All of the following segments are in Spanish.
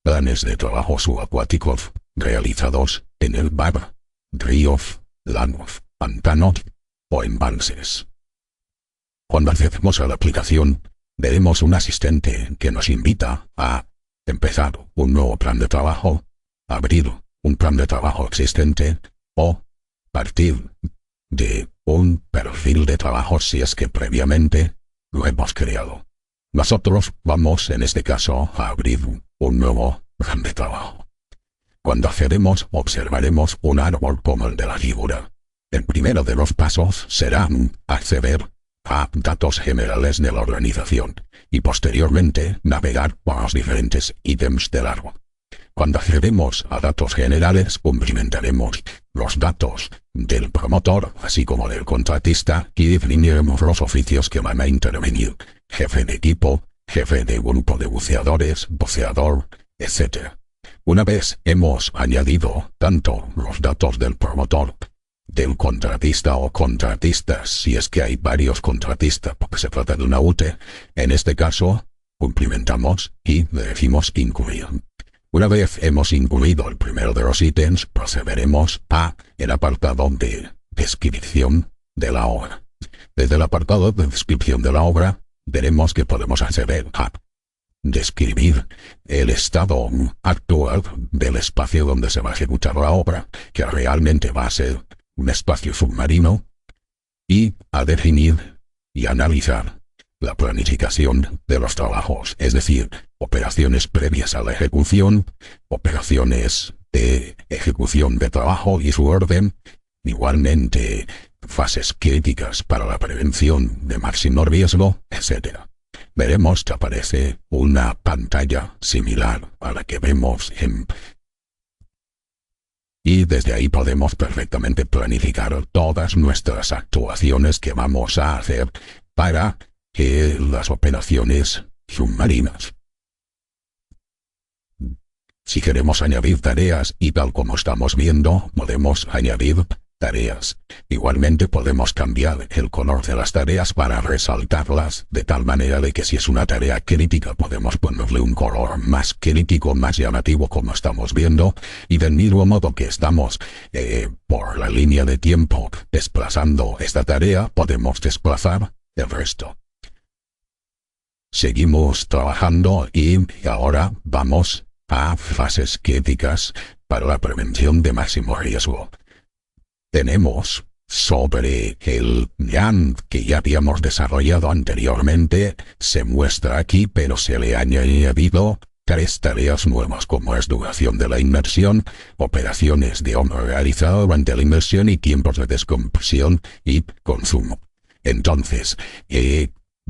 Planes de trabajo subacuáticos realizados en el mar, ríos, lagos, pantanos o embalses. Cuando accedemos a la aplicación, veremos un asistente que nos invita a empezar un nuevo plan de trabajo, abrir un plan de trabajo existente o partir de un perfil de trabajo si es que previamente lo hemos creado. Nosotros vamos en este caso a abrir un nuevo plan de trabajo. Cuando accedemos observaremos un árbol como el de la figura. El primero de los pasos será acceder a datos generales de la organización y posteriormente navegar por los diferentes ítems del árbol. Cuando accedemos a datos generales cumplimentaremos los datos del promotor así como del contratista y definiremos los oficios que van a intervenir: jefe de equipo, jefe de grupo de buceadores, buceador, etc. Una vez hemos añadido tanto los datos del promotor, del contratista o contratistas, si es que hay varios contratistas porque se trata de una UTE, en este caso cumplimentamos y le decimos incluir. Una vez hemos incluido el primero de los ítems, procederemos a el apartado de descripción de la obra. Desde el apartado de descripción de la obra, veremos que podemos acceder a describir el estado actual del espacio donde se va a ejecutar la obra, que realmente va a ser un espacio submarino, y a definir y analizar la planificación de los trabajos, es decir, operaciones previas a la ejecución, operaciones de ejecución de trabajo y su orden, igualmente fases críticas para la prevención de máximo riesgo, etc. Veremos que aparece una pantalla similar a la que vemos y desde ahí podemos perfectamente planificar todas nuestras actuaciones que vamos a hacer para las operaciones submarinas. Si queremos añadir tareas y tal como estamos viendo, podemos añadir tareas. Igualmente podemos cambiar el color de las tareas para resaltarlas de tal manera de que si es una tarea crítica podemos ponerle un color más crítico, más llamativo como estamos viendo, y del mismo modo que estamos por la línea de tiempo desplazando esta tarea, podemos desplazar el resto. Seguimos trabajando y ahora vamos a fases críticas para la prevención de máximo riesgo. Tenemos sobre el plan que ya habíamos desarrollado anteriormente, se muestra aquí, pero se le ha añadido 3 tareas nuevas como es duración de la inmersión, operaciones de hombre realizado durante la inmersión y tiempos de descompresión y consumo. Entonces,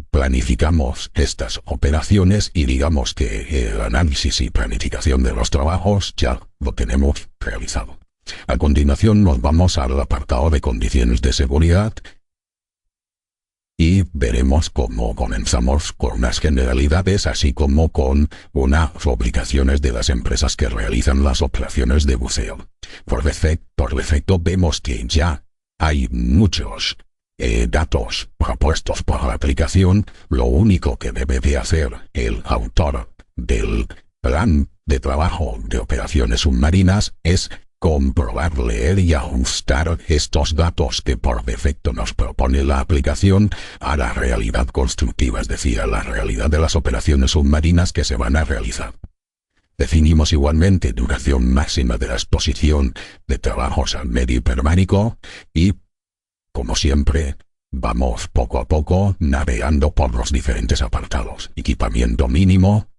planificamos estas operaciones y digamos que el análisis y planificación de los trabajos ya lo tenemos realizado. A continuación nos vamos al apartado de condiciones de seguridad y veremos cómo comenzamos con unas generalidades así como con unas obligaciones de las empresas que realizan las operaciones de buceo. Por defecto vemos que ya hay muchos datos propuestos por la aplicación. Lo único que debe de hacer el autor del plan de trabajo de operaciones submarinas es comprobar, leer y ajustar estos datos que por defecto nos propone la aplicación a la realidad constructiva, es decir, a la realidad de las operaciones submarinas que se van a realizar. Definimos igualmente duración máxima de la exposición de trabajos al medio hiperbárico y, como siempre, vamos poco a poco navegando por los diferentes apartados. Equipamiento mínimo.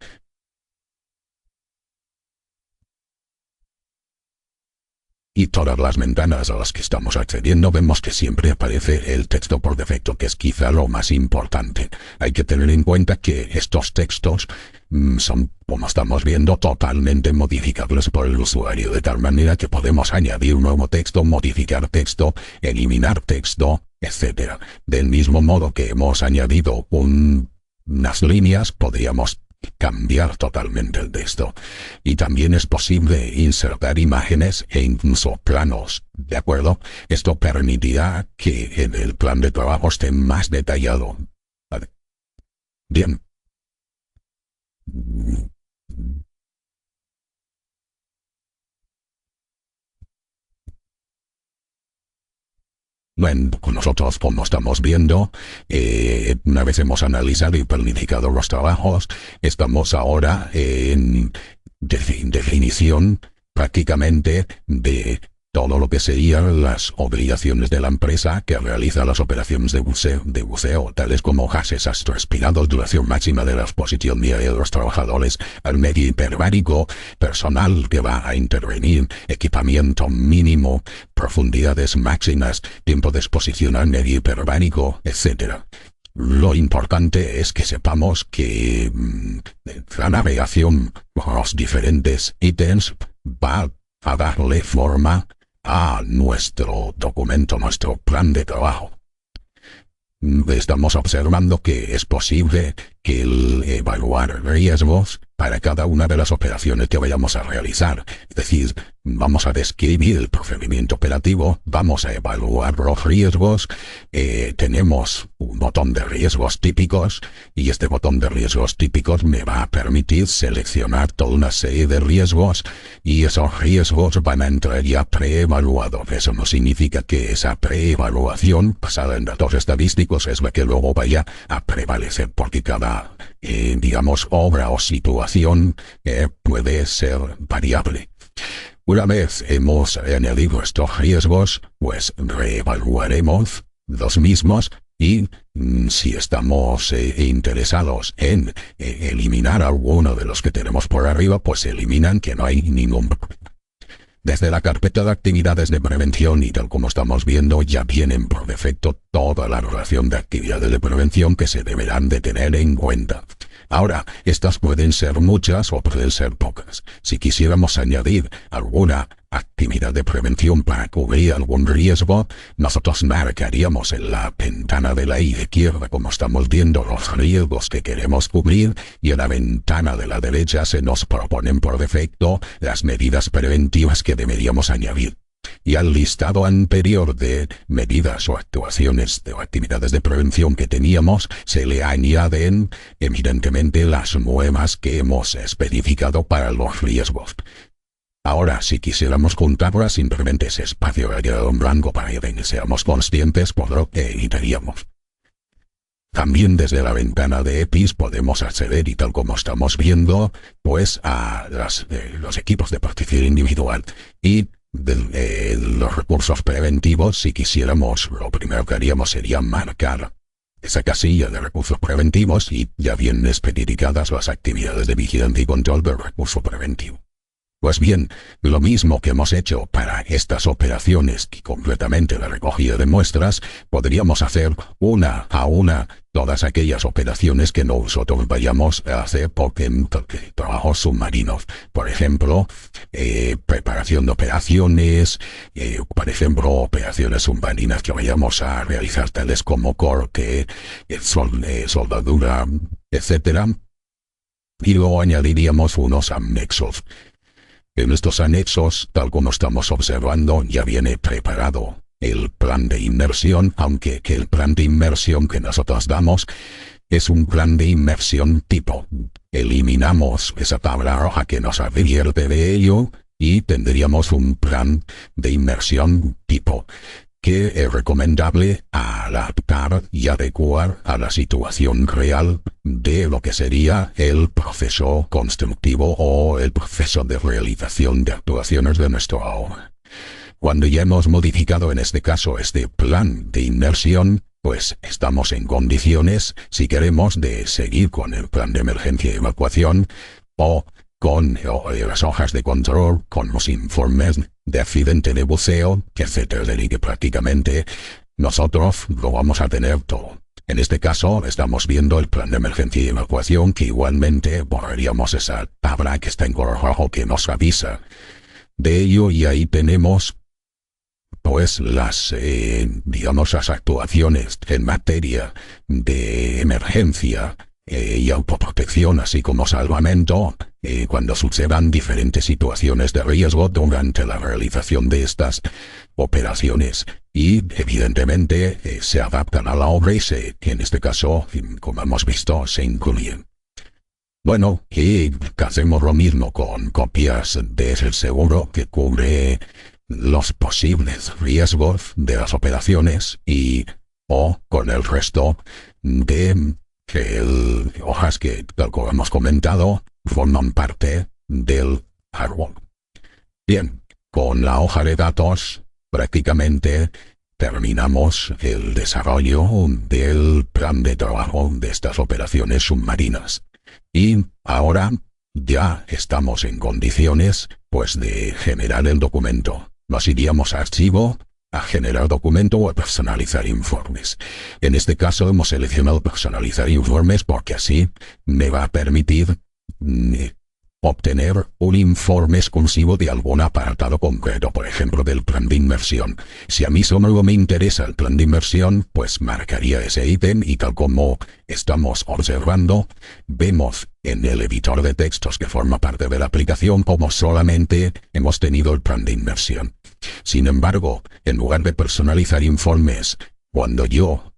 Y todas las ventanas a las que estamos accediendo vemos que siempre aparece el texto por defecto, que es quizá lo más importante. Hay que tener en cuenta que estos textos son, como estamos viendo, totalmente modificables por el usuario, de tal manera que podemos añadir un nuevo texto, modificar texto, eliminar texto, etc. Del mismo modo que hemos añadido unas líneas, podríamos cambiar totalmente el texto. Y también es posible insertar imágenes e incluso planos, ¿de acuerdo? Esto permitirá que en el plan de trabajo esté más detallado. Bien. Nosotros, como estamos viendo, una vez hemos analizado y planificado los trabajos, estamos ahora en definición prácticamente de todo lo que serían las obligaciones de la empresa que realiza las operaciones de buceo, tales como gases astro-respirados, duración máxima de la exposición diaria de los trabajadores al medio hiperbárico, personal que va a intervenir, equipamiento mínimo, profundidades máximas, tiempo de exposición al medio hiperbárico, etc. Lo importante es que sepamos que la navegación por los diferentes ítems va a darle forma a nuestro documento, nuestro plan de trabajo. Estamos observando que es posible que el evaluar riesgos para cada una de las operaciones que vayamos a realizar. Es decir, vamos a describir el procedimiento operativo, vamos a evaluar los riesgos, tenemos un botón de riesgos típicos y este botón de riesgos típicos me va a permitir seleccionar toda una serie de riesgos y esos riesgos van a entrar ya preevaluados. Eso no significa que esa preevaluación basada en datos estadísticos es la que luego vaya a prevalecer, porque cada digamos, obra o situación puede ser variable. Una vez hemos añadido estos riesgos, pues reevaluaremos los mismos y si estamos interesados en eliminar alguno de los que tenemos por arriba, pues se eliminan, que no hay ningún problema. Desde la carpeta de actividades de prevención y tal como estamos viendo, ya vienen por defecto toda la relación de actividades de prevención que se deberán de tener en cuenta. Ahora, estas pueden ser muchas o pueden ser pocas. Si quisiéramos añadir alguna actividad de prevención para cubrir algún riesgo, nosotros marcaríamos en la ventana de la izquierda, como estamos viendo, los riesgos que queremos cubrir, y en la ventana de la derecha se nos proponen por defecto las medidas preventivas que deberíamos añadir. Y al listado anterior de medidas o actuaciones o actividades de prevención que teníamos, se le añaden evidentemente las nuevas que hemos especificado para los riesgos. Ahora, si quisiéramos juntarlas, simplemente ese espacio haría un blanco para que seamos conscientes por lo que editaríamos. También desde la ventana de EPIs podemos acceder, y tal como estamos viendo, pues a los equipos de protección individual y los recursos preventivos. Si quisiéramos, lo primero que haríamos sería marcar esa casilla de recursos preventivos y ya vienen especificadas las actividades de vigilancia y control del recurso preventivo. Pues bien, lo mismo que hemos hecho para estas operaciones y concretamente la recogida de muestras, podríamos hacer una a una todas aquellas operaciones que nosotros vayamos a hacer porque trabajos submarinos. Por ejemplo, preparación de operaciones, por ejemplo, operaciones submarinas que vayamos a realizar tales como corte, soldadura, etc. Y luego añadiríamos unos anexos. En estos anexos, tal como estamos observando, ya viene preparado el plan de inmersión, aunque el plan de inmersión que nosotros damos es un plan de inmersión tipo. Eliminamos esa tabla roja que nos advierte de ello y tendríamos un plan de inmersión tipo, que es recomendable adaptar y adecuar a la situación real de lo que sería el proceso constructivo o el proceso de realización de actuaciones de nuestra obra. Cuando ya hemos modificado en este caso este plan de inmersión, pues estamos en condiciones, si queremos, de seguir con el plan de emergencia y evacuación o con las hojas de control, con los informes de accidente de buceo, etcétera, y que prácticamente nosotros lo vamos a tener todo. En este caso, estamos viendo el plan de emergencia y evacuación, que igualmente borraríamos esa tabla que está en color rojo que nos avisa de ello, y ahí tenemos pues las actuaciones en materia de emergencia y autoprotección, así como salvamento, cuando sucedan diferentes situaciones de riesgo durante la realización de estas operaciones. Y evidentemente se adaptan a la obra y en este caso, como hemos visto, se incluyen. Bueno, y hacemos lo mismo con copias del seguro que cubre los posibles riesgos de las operaciones y o con el resto de hojas que, tal como hemos comentado, forman parte del árbol. Bien, con la hoja de datos prácticamente terminamos el desarrollo del plan de trabajo de estas operaciones submarinas. Y ahora ya estamos en condiciones, pues, de generar el documento. Nos iríamos a archivo, a generar documento o a personalizar informes. En este caso hemos seleccionado personalizar informes porque así me va a permitir obtener un informe exclusivo de algún apartado concreto, por ejemplo del plan de inmersión. Si a mí solo me interesa el plan de inmersión, pues marcaría ese ítem y tal como estamos observando, vemos en el editor de textos que forma parte de la aplicación como solamente hemos tenido el plan de inmersión. Sin embargo, en lugar de personalizar informes, cuando yo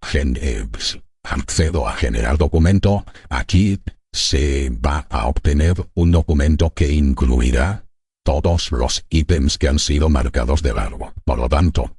accedo a generar documento, aquí se va a obtener un documento que incluirá todos los ítems que han sido marcados de largo. Por lo tanto,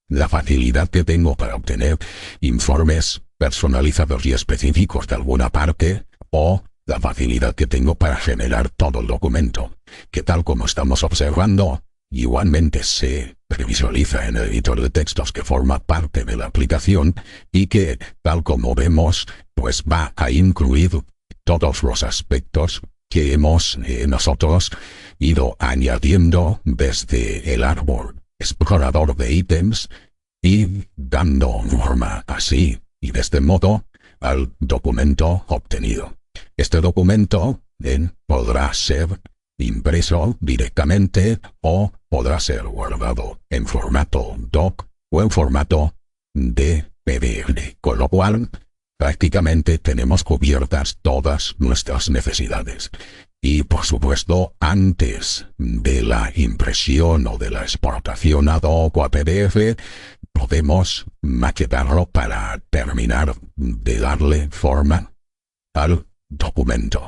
la facilidad que tengo para obtener informes personalizados y específicos de alguna parte, o la facilidad que tengo para generar todo el documento, que tal como estamos observando, igualmente se previsualiza en el editor de textos que forma parte de la aplicación y que, tal como vemos, pues va a incluir todos los aspectos que hemos nosotros ido añadiendo desde el árbol explorador de ítems y dando forma así y de este modo al documento obtenido. Este documento podrá ser impreso directamente o podrá ser guardado en formato doc o en formato de PDF, con lo cual prácticamente tenemos cubiertas todas nuestras necesidades. Y por supuesto, antes de la impresión o de la exportación a doc o a PDF, podemos maquetarlo para terminar de darle forma al documento.